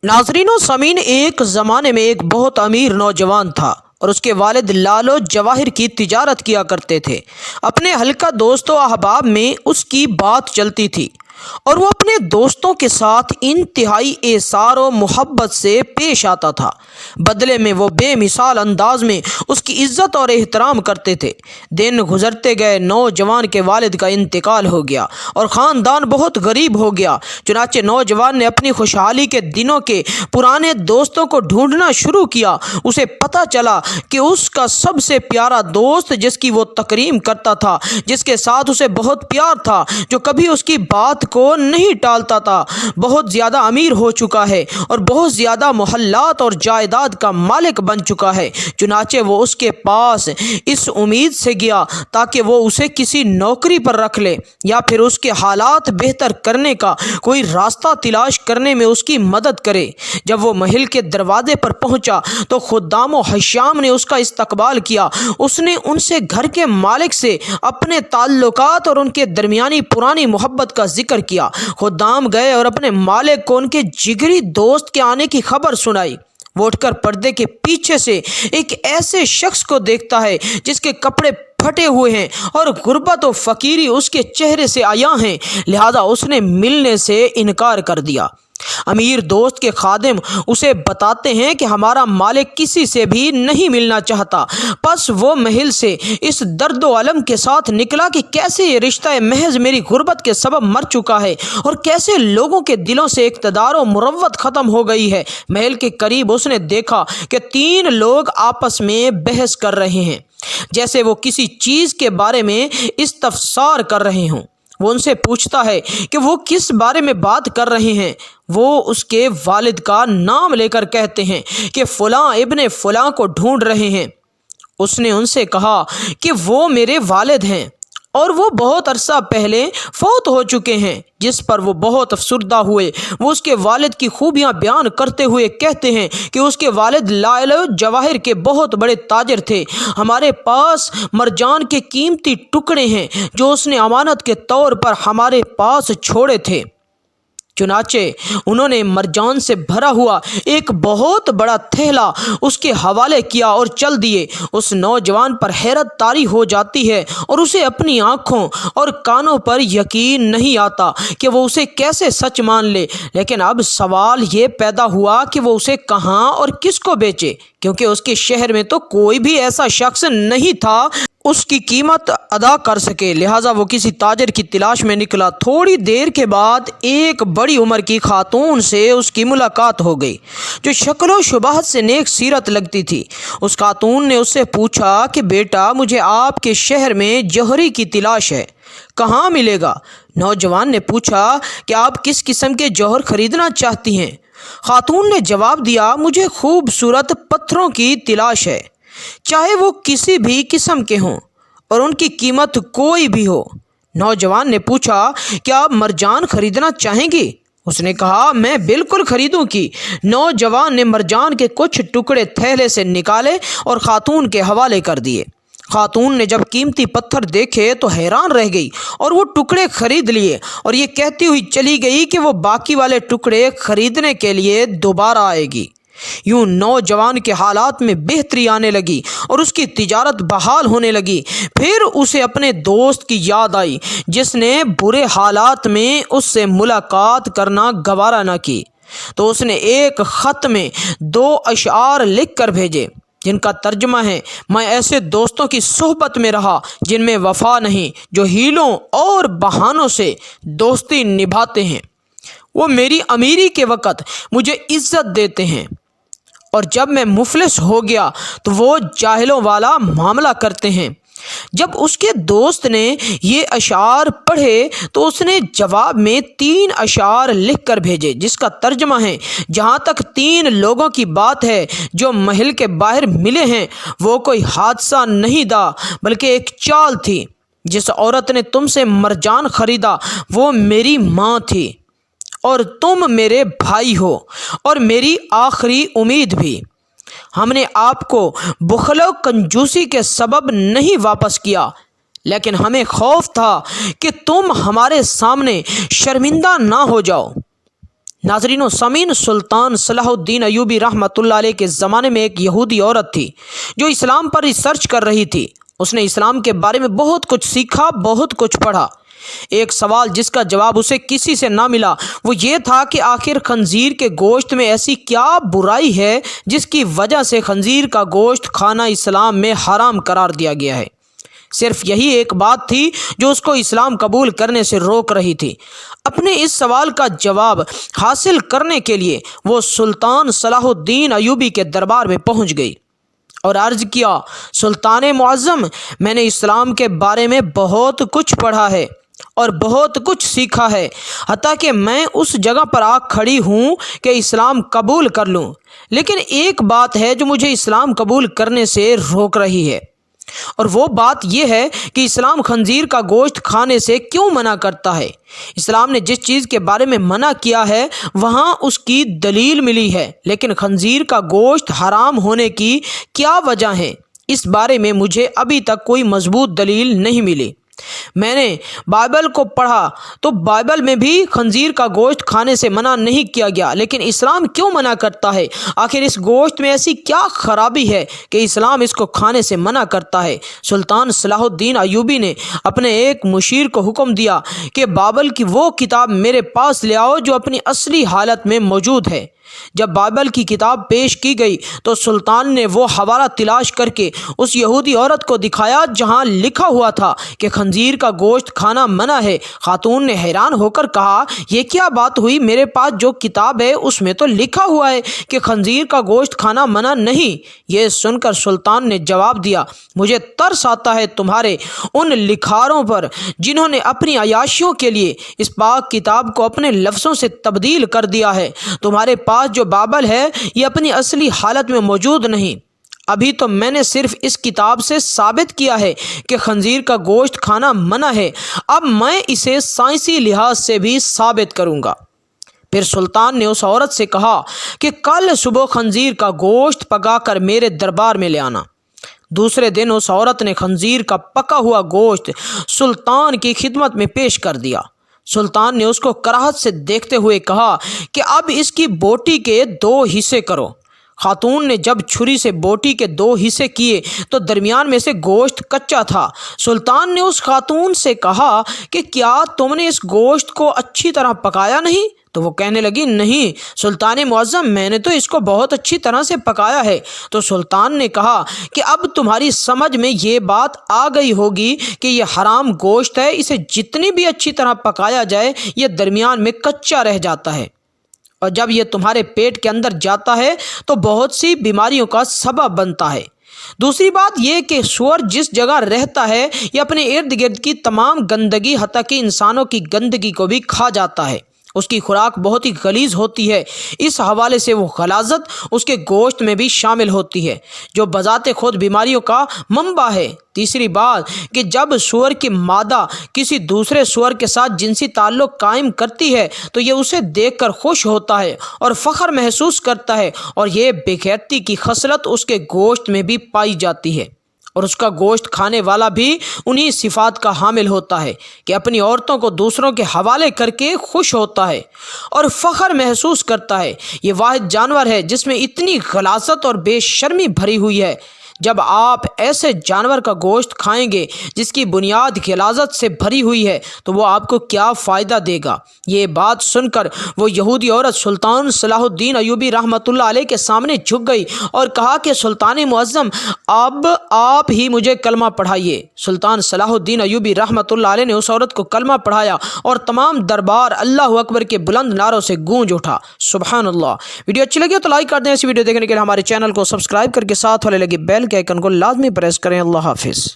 नाजरीन व सामीन, एक ज़माने में एक बहुत अमीर नौजवान था और उसके वालिद लालो जवाहिर की तिजारत किया करते थे। अपने हल्का दोस्तों अहबाब में उसकी बात चलती थी और वो अपने दोस्तों के साथ इंतहाई एसार और मोहब्बत से पेश आता था। बदले में वो बेमिसाल अंदाज में उसकी इज्जत और एहतराम करते थे। दिन गुजरते गए, नौजवान के वालिद का इंतकाल हो गया और ख़ानदान बहुत गरीब हो गया। चुनाचे नौजवान ने अपनी खुशहाली के दिनों के पुराने दोस्तों को ढूंढना शुरू किया। उसे पता चला कि उसका सबसे प्यारा दोस्त, जिसकी वो तकरीम करता था, जिसके साथ उसे बहुत प्यार था, जो कभी उसकी बात को नहीं टालता था, बहुत ज़्यादा अमीर हो चुका है और बहुत ज़्यादा मोहल्लात और जायदाद का मालिक बन चुका है। चुनाचे वो उसके पास इस उम्मीद से गया ताकि वो उसे किसी नौकरी पर रख ले या फिर उसके हालात बेहतर करने का कोई रास्ता तलाश करने में उसकी मदद करे। जब वो महल के दरवाजे पर पहुंचा तो खुद्दाम व हश्याम ने उसका इस्तकबाल किया। उसने उनसे घर के मालिक से अपने ताल्लुकात और उनके दरमियानी पुरानी मोहब्बत का जिक्र किया। खुद्दाम गए और अपने मालिक को उनके जिगरी दोस्त के आने की खबर सुनाई। वो उठकर पर्दे के पीछे से एक ऐसे शख्स को देखता है जिसके कपड़े फटे हुए हैं और गुर्बत और फ़कीरी उसके चेहरे से आया हैं, लिहाजा उसने मिलने से इनकार कर दिया। अमीर दोस्त के खादिम उसे बताते हैं कि हमारा मालिक किसी से भी नहीं मिलना चाहता। बस वो महल से इस दर्द व अलम के साथ निकला कि कैसे ये रिश्ता महज मेरी गुर्बत के सबब मर चुका है और कैसे लोगों के दिलों से इक़्तिदार व मुरव्वत ख़त्म हो गई है। महल के करीब उसने देखा कि 3 लोग आपस में बहस कर रहे हैं, जैसे वो किसी चीज़ के बारे में इस्तफसार कर रहे हों। वो उनसे पूछता है कि वो किस बारे में बात कर रहे हैं। वो उसके वालिद का नाम लेकर कहते हैं कि फ़लाँ इब्ने फ़लाँ को ढूंढ रहे हैं। उसने उनसे कहा कि वो मेरे वालिद हैं और वो बहुत अरसा पहले फौत हो चुके हैं, जिस पर वो बहुत अफसुर्दा हुए। वो उसके वालिद की खूबियाँ बयान करते हुए कहते हैं कि उसके वालिद लालो जवाहिर के बहुत बड़े ताजिर थे। हमारे पास मरजान के कीमती टुकड़े हैं जो उसने अमानत के तौर पर हमारे पास छोड़े थे। चुनाचे उन्होंने मरजान से भरा हुआ एक बहुत बड़ा थैला उसके हवाले किया और चल दिए। उस नौजवान पर हैरत तारी हो जाती है और उसे अपनी आँखों और कानों पर यकीन नहीं आता कि वो उसे कैसे सच मान ले। लेकिन अब सवाल ये पैदा हुआ कि वो उसे कहाँ और किसको बेचे, क्योंकि उसके शहर में तो कोई भी ऐसा शख्स नहीं था उसकी कीमत अदा कर सके। लिहाजा वो किसी ताजर की तलाश में निकला। थोड़ी देर के बाद एक बड़ी उम्र की खातून से उसकी मुलाकात हो गई, जो शक्ल शुबाहत से नेक सीरत लगती थी। उस खातून ने उससे पूछा कि बेटा, मुझे आपके शहर में जौहरी की तलाश है, कहाँ मिलेगा? नौजवान ने पूछा कि आप किस किस्म के जौहर खरीदना चाहती हैं? खातून ने जवाब दिया, मुझे खूबसूरत पत्थरों की तलाश है, चाहे वो किसी भी किस्म के हों और उनकी कीमत कोई भी हो। नौजवान ने पूछा, क्या आप मरजान खरीदना चाहेंगी? उसने कहा, मैं बिल्कुल खरीदूंगी। नौजवान ने मरजान के कुछ टुकड़े थैले से निकाले और खातून के हवाले कर दिए। खातून ने जब कीमती पत्थर देखे तो हैरान रह गई और वो टुकड़े खरीद लिए और ये कहती हुई चली गई कि वो बाकी वाले टुकड़े खरीदने के लिए दोबारा आएगी। यूं नौजवान के हालात में बेहतरी आने लगी और उसकी तिजारत बहाल होने लगी। फिर उसे अपने दोस्त की याद आई जिसने बुरे हालात में उससे मुलाकात करना गवारा न की। तो उसने एक ख़त में 2 अशआर लिख कर भेजे, जिनका तर्जुमा है, मैं ऐसे दोस्तों की सोहबत में रहा जिनमें वफा नहीं, जो हीलों और बहानों से दोस्ती निभाते हैं। वो मेरी अमीरी के वक़्त मुझे इज्जत देते हैं और जब मैं मुफलिस हो गया तो वो जाहिलों वाला मामला करते हैं। जब उसके दोस्त ने ये अशार पढ़े तो उसने जवाब में 3 अशार लिख कर भेजे, जिसका तर्जुमा है, जहाँ तक 3 लोगों की बात है जो महल के बाहर मिले हैं, वो कोई हादसा नहीं था बल्कि एक चाल थी। जिस औरत ने तुमसे मरजान खरीदा वो मेरी माँ थी और तुम मेरे भाई हो और मेरी आखिरी उम्मीद भी। हमने आपको बुखलो कंजूसी के सबब नहीं वापस किया, लेकिन हमें खौफ था कि तुम हमारे सामने शर्मिंदा ना हो जाओ। नाज़रीन व सामीन, सुल्तान सलाहुद्दीन अयूबी रहमतुल्लाह अलैह के ज़माने में एक यहूदी औरत थी जो इस्लाम पर रिसर्च कर रही थी। उसने इस्लाम के बारे में बहुत कुछ सीखा, बहुत कुछ पढ़ा। एक सवाल जिसका जवाब उसे किसी से ना मिला वो ये था कि आखिर खंजीर के गोश्त में ऐसी क्या बुराई है जिसकी वजह से खंजीर का गोश्त खाना इस्लाम में हराम करार दिया गया है। सिर्फ यही एक बात थी जो उसको इस्लाम कबूल करने से रोक रही थी। अपने इस सवाल का जवाब हासिल करने के लिए वो सुल्तान सलाहुद्दीन अयूबी के दरबार में पहुंच गई और अर्ज़ किया, सुल्तान मुअज़्ज़म, मैंने इस्लाम के बारे में बहुत कुछ पढ़ा है और बहुत कुछ सीखा है, हत्ता कि मैं उस जगह पर आ खड़ी हूँ कि इस्लाम कबूल कर लूँ। लेकिन एक बात है जो मुझे इस्लाम कबूल करने से रोक रही है, और वो बात यह है कि इस्लाम खंजीर का गोश्त खाने से क्यों मना करता है। इस्लाम ने जिस चीज़ के बारे में मना किया है वहाँ उसकी दलील मिली है, लेकिन खंजीर का गोश्त हराम होने की क्या वजह है, इस बारे में मुझे अभी तक कोई मजबूत दलील नहीं मिली। मैंने बाइबल को पढ़ा तो बाइबल में भी खंजीर का गोश्त खाने से मना नहीं किया गया, लेकिन इस्लाम क्यों मना करता है? आखिर इस गोश्त में ऐसी क्या खराबी है कि इस्लाम इसको खाने से मना करता है? सुल्तान सलाहुद्दीन अयूबी ने अपने एक मुशीर को हुक्म दिया कि बाइबल की वो किताब मेरे पास ले आओ जो अपनी असली हालत में मौजूद है। जब बाइबल की किताब पेश की गई तो सुल्तान ने वो हवाला तलाश करके उस यहूदी औरत को दिखाया जहां लिखा हुआ था कि खंजीर का गोश्त खाना मना है। खातून ने हैरान होकर कहा, यह क्या बात हुई? मेरे पास जो किताब है उसमें तो लिखा हुआ है कि खंजीर का गोश्त खाना मना नहीं। ये सुनकर सुल्तान ने जवाब दिया, मुझे तरस आता है तुम्हारे उन लिखारों पर जिन्होंने अपनी अयाशियों के लिए इस पाक किताब को अपने लफ्ज़ों से तब्दील कर दिया है। तुम्हारे पास जो बाइबल है ये अपनी असली हालत में मौजूद नहीं। अभी तो मैंने सिर्फ इस किताब से साबित किया है कि खंजीर का गोश्त खाना मना है, अब मैं इसे साइंसी लिहाज से भी साबित करूंगा। फिर सुल्तान ने उस औरत से कहा कि कल सुबह खंजीर का गोश्त पकाकर मेरे दरबार में ले आना। दूसरे दिन उस औरत ने खंजीर का पका हुआ गोश्त सुल्तान की खिदमत में पेश कर दिया। सुल्तान ने उसको कराहत से देखते हुए कहा कि अब इसकी बोटी के 2 हिस्से करो। खातून ने जब छुरी से बोटी के 2 हिस्से किए तो दरमियान में से गोश्त कच्चा था। सुल्तान ने उस खातून से कहा कि क्या तुमने इस गोश्त को अच्छी तरह पकाया नहीं? तो वो कहने लगी, नहीं सुल्तान मुअज़्ज़म, मैंने तो इसको बहुत अच्छी तरह से पकाया है। तो सुल्तान ने कहा कि अब तुम्हारी समझ में ये बात आ गई होगी कि ये हराम गोश्त है, इसे जितनी भी अच्छी तरह पकाया जाए ये दरमियान में कच्चा रह जाता है, और जब ये तुम्हारे पेट के अंदर जाता है तो बहुत सी बीमारियों का सबब बनता है। दूसरी बात यह कि सूअर जिस जगह रहता है ये अपने इर्द गिर्द की तमाम गंदगी हत्ता कि इंसानों की गंदगी को भी खा जाता है। उसकी खुराक बहुत ही गलीज होती है, इस हवाले से वो गलाजत उसके गोश्त में भी शामिल होती है जो बजाते खुद बीमारियों का मंबा है। तीसरी बात कि जब सूअर की मादा किसी दूसरे सूअर के साथ जिनसी ताल्लुक़ कायम करती है तो ये उसे देखकर खुश होता है और फ़ख्र महसूस करता है, और ये बेगैरती की खसलत उसके गोश्त में भी पाई जाती है। और उसका गोश्त खाने वाला भी उन्हीं सिफात का हामिल होता है कि अपनी औरतों को दूसरों के हवाले करके खुश होता है और फ़ख्र महसूस करता है। ये वाहिद जानवर है जिसमें इतनी गलाज़त और बेशर्मी भरी हुई है। जब आप ऐसे जानवर का गोश्त खाएंगे जिसकी बुनियाद गलाज़त से भरी हुई है तो वो आपको क्या फ़ायदा देगा? ये बात सुनकर वो यहूदी औरत सुल्तान सलाहुद्दीन अयूबी रहमतुल्लाह अलैह के सामने झुक गई और कहा कि सुल्तान मुअज़्ज़म, अब आप ही मुझे कलमा पढ़ाइए। सुल्तान सलाहुद्दीन अयूबी रहमतुल्लाह अलैह ने उस औरत को कलमा पढ़ाया और तमाम दरबार अल्लाह अकबर के बुलंद नारों से गूंज उठा। सुभान अल्लाह। वीडियो अच्छी लगी तो लाइक कर दें। इस वीडियो देखने के लिए हमारे चैनल को सब्सक्राइब करके साथ वाले लगे बेल के आइकन को लाजमी प्रेस करें। अल्लाह हाफिज़।